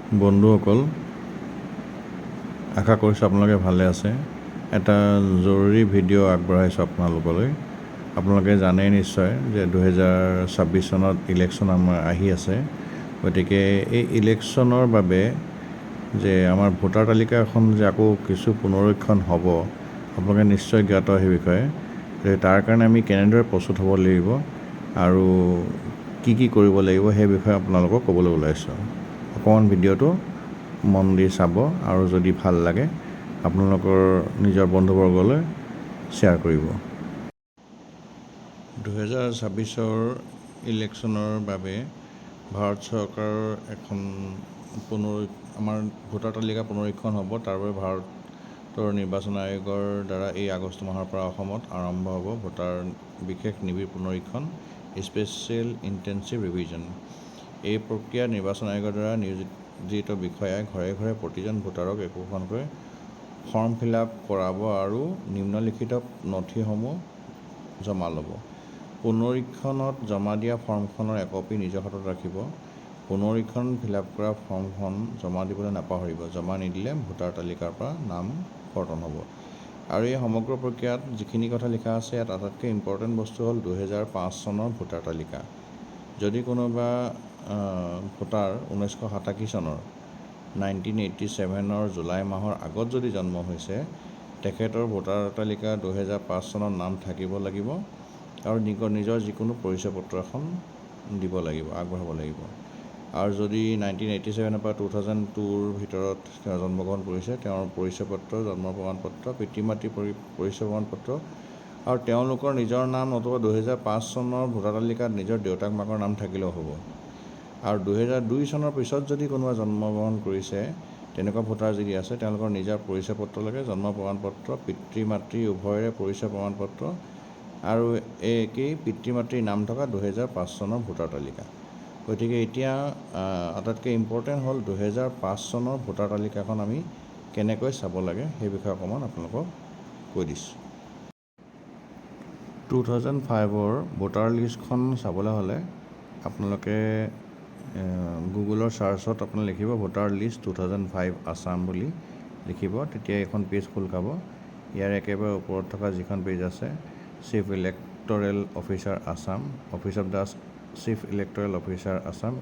বন্ধুসকল, আশা কৰিছোঁ আপোনালোকে ভালে আছে। এটা জৰুৰী ভিডিঅ' আগবঢ়াইছোঁ আপোনালোকলৈ। আপোনালোকে জানেই নিশ্চয় যে 2026 চনত ইলেকশ্যন আমাৰ আহি আছে। গতিকে এই ইলেকশ্যনৰ বাবে যে আমাৰ ভোটাৰ তালিকা এখন যে আকৌ কিছু পুনৰীক্ষণ হ'ব, আপোনালোকে নিশ্চয় জ্ঞাত সেই বিষয়ে। তাৰ কাৰণে আমি কেনেদৰে প্ৰস্তুত হ'ব লাগিব আৰু কি কৰিব লাগিব সেই বিষয়ে আপোনালোকক ক'বলৈ ওলাইছোঁ। অকণমান ভিডিঅ'টো মন দি চাব আৰু যদি ভাল লাগে আপোনালোকৰ নিজৰ বন্ধুবৰ্গলৈ শ্বেয়াৰ কৰিব। 2026 ইলেকশ্যনৰ বাবে ভাৰত চৰকাৰৰ এখন আমাৰ ভোটাৰ তালিকা পুনৰীক্ষণ হ'ব। তাৰ বাবে ভাৰতৰ নিৰ্বাচন আয়োগৰ দ্বাৰা এই আগষ্ট মাহৰ পৰা অসমত আৰম্ভ হ'ব ভোটাৰ বিশেষ নিবিড় পুনৰীক্ষণ, স্পেচিয়েল ইণ্টেনচিভ ৰিভিজন। এই প্ৰক্ৰিয়াত নিৰ্বাচন আয়োগৰ দ্বাৰা নিয়োজিত বিষয়াই ঘৰে ঘৰে প্ৰতিজন ভোটাৰক একোখনকৈ ফৰ্ম ফিল আপ কৰাব আৰু নিম্নলিখিত নথিসমূহ জমা ল'ব। পুনৰীক্ষণত জমা দিয়া ফৰ্মখনৰ একপি নিজৰ হাতত ৰাখিব। পুনৰীক্ষণ ফিল আপ কৰা ফৰ্মখন জমা দিবলৈ নাপাহৰিব। জমা নিদিলে ভোটাৰ তালিকাৰ পৰা নাম কৰ্তন হ'ব। আৰু এই সমগ্ৰ প্ৰক্ৰিয়াত যিখিনি কথা লিখা আছে, ইয়াত আটাইতকৈ ইম্পৰ্টেণ্ট বস্তু হ'ল 2005 চনৰ ভোটাৰ তালিকা। যদি কোনোবা ভোটাৰ 1987 চনৰ 1987 জুলাই মাহৰ আগত যদি জন্ম হৈছে, তেখেতৰ ভোটাৰ তালিকা 2005 চনৰ নাম থাকিব লাগিব আৰু নিজৰ যিকোনো পৰিচয় পত্ৰ এখন দিব লাগিব, আগবঢ়াব লাগিব। আৰু যদি 1987 পৰা 2002ৰ ভিতৰত তেওঁ জন্মগ্ৰহণ কৰিছে, তেওঁৰ পৰিচয় পত্ৰ, জন্ম প্ৰমাণ পত্ৰ, পিতৃ মাতৃৰ পৰিচয় প্ৰমাণ পত্ৰ আৰু তেওঁলোকৰ নিজৰ নাম নতুবা 2005 চনৰ ভোটাৰ তালিকাত নিজৰ দেউতাক মাকৰ নাম থাকিলেও হ'ব। আৰু 2002 চনৰ পিছত যদি কোনোবা জন্মগ্ৰহণ কৰিছে, তেনেকুৱা ভোটাৰ যদি আছে, তেওঁলোকৰ নিজৰ পৰিচয় পত্ৰ লাগে, জন্ম প্ৰমাণ পত্ৰ, পিতৃ মাতৃ উভয়ৰে পৰিচয় প্ৰমাণ পত্ৰ আৰু একেই পিতৃ মাতৃৰ নাম থকা 2005 চনৰ ভোটাৰ তালিকা। গতিকে এতিয়া আটাইতকৈ ইম্পৰ্টেণ্ট হ'ল 2005 চনৰ ভোটাৰ তালিকাখন আমি কেনেকৈ চাব লাগে সেই বিষয়ে অকণমান আপোনালোকক কৈ দিছোঁ। 2005ৰ ভোটাৰ লিষ্টখন চাবলৈ হ'লে আপোনালোকে গুগলৰ চাৰ্চত আপোনালোকে লিখিব ভোটাৰ লিষ্ট 2005 আছাম বুলি লিখিব। তেতিয়া এইখন পেজ খোল খাব। ইয়াৰ একেবাৰে ওপৰত থকা যিখন পেজ আছে, chief electoral officer Assam, office of the chief electoral officer Assam,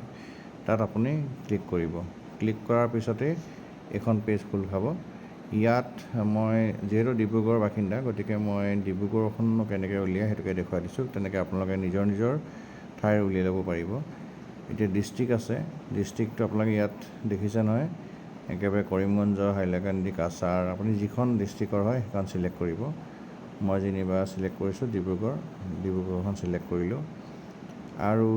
তাত আপুনি ক্লিক কৰিব। ক্লিক কৰাৰ পিছতেই এইখন পেজ খোল খাব। ইয়াত মই যিহেতু ডিব্ৰুগড়ৰ বাসিন্দা, গতিকে মই ডিব্ৰুগড়খন কেনেকৈ উলিয়াই সেইটোকে দেখুৱাই দিছোঁ। তেনেকৈ আপোনালোকে নিজৰ নিজৰ ঠাইৰ উলিয়াই ল'ব পাৰিব। এতিয়া ডিষ্ট্ৰিক্ট আছে, ডিষ্ট্ৰিক্টটো আপোনালোকে ইয়াত দেখিছে নহয়, একেবাৰে কৰিমগঞ্জ, হাইলাকান্দি, কাছাৰ, আপুনি যিখন ডিষ্ট্ৰিক্টৰ হয় সেইখন চিলেক্ট কৰিব। মই যেনিবা চিলেক্ট কৰিছোঁ ডিব্ৰুগড়খন চিলেক্ট কৰিলোঁ। আৰু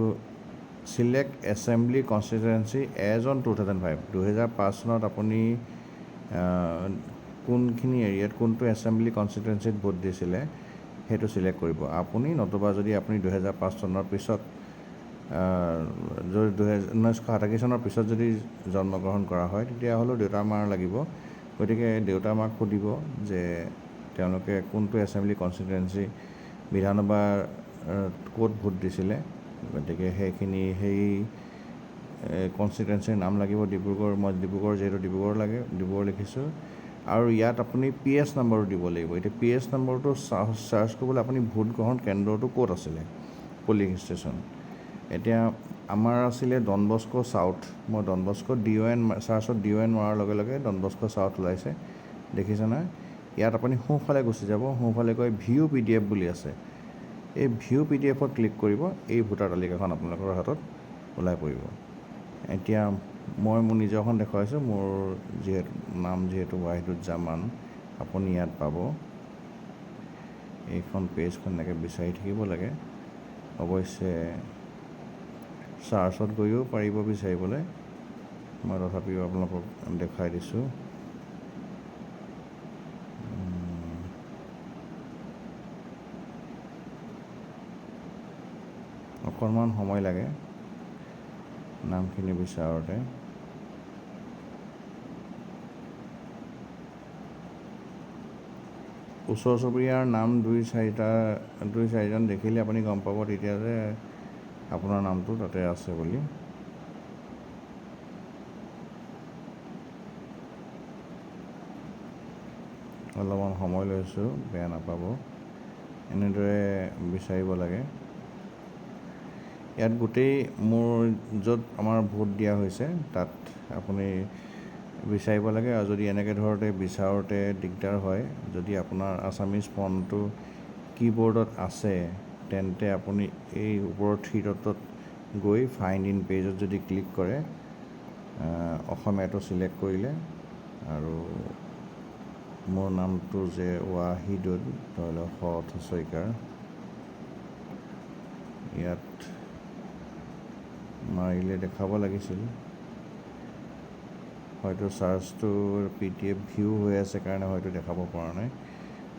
select assembly constituency as on 2005 চনত আপুনি কোনখিনি এৰিয়াত কোনটো এছেম্বলি কনষ্টিটুৱেঞ্চিত ভোট দিছিলে সেইটো চিলেক্ট কৰিব আপুনি। নতুবা যদি আপুনি 2005 চনৰ পিছত 1987 চনৰ পিছত যদি জন্মগ্ৰহণ কৰা হয়, তেতিয়াহ'লেও দেউতা মাৰ লাগিব। গতিকে দেউতা মাক সুধিব যে তেওঁলোকে কোনটো এছেম্বলি কনষ্টিটুৱেঞ্চি বিধানসভা ক'ত ভোট দিছিলে। গতিকে সেই কনষ্টিটুৱেঞ্চিৰ নাম লাগিব ডিব্ৰুগড়। মই ডিব্ৰুগড় যিহেতু ডিব্ৰুগড় লাগে, ডিব্ৰুগড় লিখিছোঁ। আৰু ইয়াত আপুনি PS নম্বৰটো দিব লাগিব। এতিয়া PS নম্বৰটো চাৰ্চ কৰিবলৈ আপুনি ভোট গ্ৰহণ কেন্দ্ৰটো ক'ত আছিলে, পলিং ষ্টেচন। এতিয়া আমাৰ আছিলে ডন বস্কো চাউথ। মই ডন বস্কো DON চাৰ্চত DON মৰাৰ লগে লগে ডন বস্কো চাউথ ওলাইছে, দেখিছে নহয়। ইয়াত আপুনি সোঁফালে গুচি যাব, সোঁফালে গৈ ভিউ PDF বুলি আছে। এই ভিউ PDFত ক্লিক কৰিব, এই ভোটাৰ তালিকাখন আপোনালোকৰ হাতত ওলাই পৰিব। এতিয়া মই মোৰ নিজৰখন দেখুৱাইছোঁ। মোৰ যিহেতু ৱাহিদুজ্জামান, আপুনি ইয়াত পাব। এইখন পেজখন এনেকৈ বিচাৰি থাকিব লাগে। অৱশ্যে চাৰ্চত গৈও পাৰিব বিচাৰিবলৈ, মই তথাপিও আপোনালোকক দেখুৱাই দিছোঁ। অকণমান সময় লাগে নামখিনি বিচাৰোঁতে। ওচৰ চুবুৰীয়াৰ নাম দুই চাৰিজন দেখিলে আপুনি গম পাব তেতিয়া যে আপোনাৰ নামটো তাতে আছে বুলি। অলপমান সময় লৈছোঁ, বেয়া নাপাব। এনেদৰে বিচাৰিব লাগে। ইয়াত গোটেই মোৰ য'ত আমাৰ ভোট দিয়া হৈছে তাত আপুনি বিচাৰিব লাগে। আৰু যদি এনেকৈ ধৰোঁতে বিচাৰোঁতে দিগদাৰ হয়, যদি আপোনাৰ আছামিজ ফণ্টটো কীবৰ্ডত আছে, তেন্তে আপুনি এই ওপৰৰ থ্ৰী ডটত গৈ ফাইণ্ড ইন পেজত যদি ক্লিক কৰে, অসমীয়াটো ছিলেক্ট কৰিলে আৰু মোৰ নামটো যে ৱাহিদুল, ধৰি লওক শ ছয়কাৰ, ইয়াত মাৰিলে দেখাব লাগিছিল। হয়তো চাৰ্জটো PDF ভিউ হৈ আছে কাৰণে হয়তো দেখাব পৰা নাই।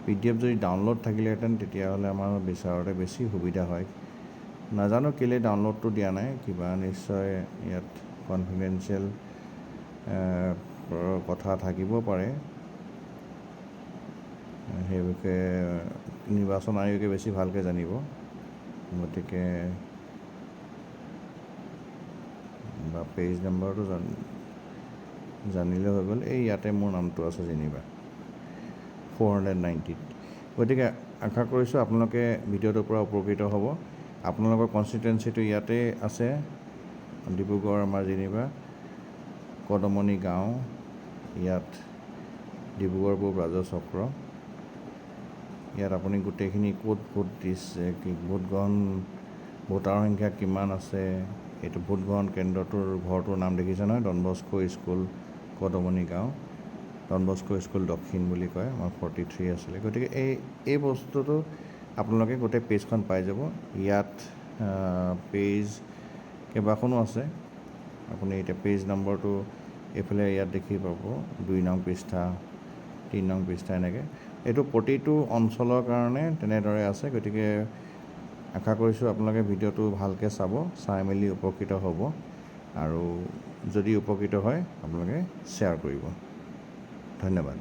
PDF যদি ডাউনলোড থাকিলেহেঁতেন তেতিয়াহ'লে আমাৰ বিচাৰোঁতে বেছি সুবিধা হয়। নাজানো কেলৈ ডাউনলোডটো দিয়া নাই, কিবা নিশ্চয় ইয়াত কনফিডেঞ্চিয়েল কথা থাকিব পাৰে। সেই বিষয়ে নিৰ্বাচন আয়োগে বেছি ভালকৈ জানিব। গতিকে বা পেজ নাম্বাৰটো জানিলে হৈ গ'ল। এই ইয়াতে মোৰ নামটো আছে যেনিবা 490। গতিকে আশা কৰিছোঁ আপোনালোকে ভিডিঅ'টোৰ পৰা উপকৃত হ'ব। আপোনালোকৰ কনষ্টিটুৱেঞ্চিটো ইয়াতে আছে, ডিব্ৰুগড় আমাৰ যেনিবা কদমনি গাঁও, ইয়াত ডিব্ৰুগড় পূব ৰাজহ চক্ৰ। ইয়াত আপুনি গোটেইখিনি ক'ত ভোট দিছে, ভোটগ্ৰহণ ভোটাৰ সংখ্যা কিমান আছে, এইটো ভোটগ্ৰহণ কেন্দ্ৰটোৰ ঘৰটোৰ নাম দেখিছে নহয়, ডন বস্কো স্কুল কদমনি গাঁও, ডন বস্কো স্কুল দক্ষিণ বুলি কয়। আমাৰ 43 আছিলে। গতিকে এই বস্তুটো আপোনালোকে গোটেই পেজখন পাই যাব। ইয়াত পেজ কেইবাখনো আছে। আপুনি এতিয়া পেজ নম্বৰটো এইফালে ইয়াত দেখি পাব, 2 নং পৃষ্ঠা, 3 নং পৃষ্ঠা, এনেকৈ। এইটো প্ৰতিটো অঞ্চলৰ কাৰণে তেনেদৰে আছে। গতিকে আশা কৰিছোঁ আপোনালোকে ভিডিঅ'টো ভালকৈ চাব, চাই মেলি উপকৃত হ'ব। আৰু যদি উপকৃত হয় আপোনালোকে শ্বেয়াৰ কৰিব। ধন্যবাদ।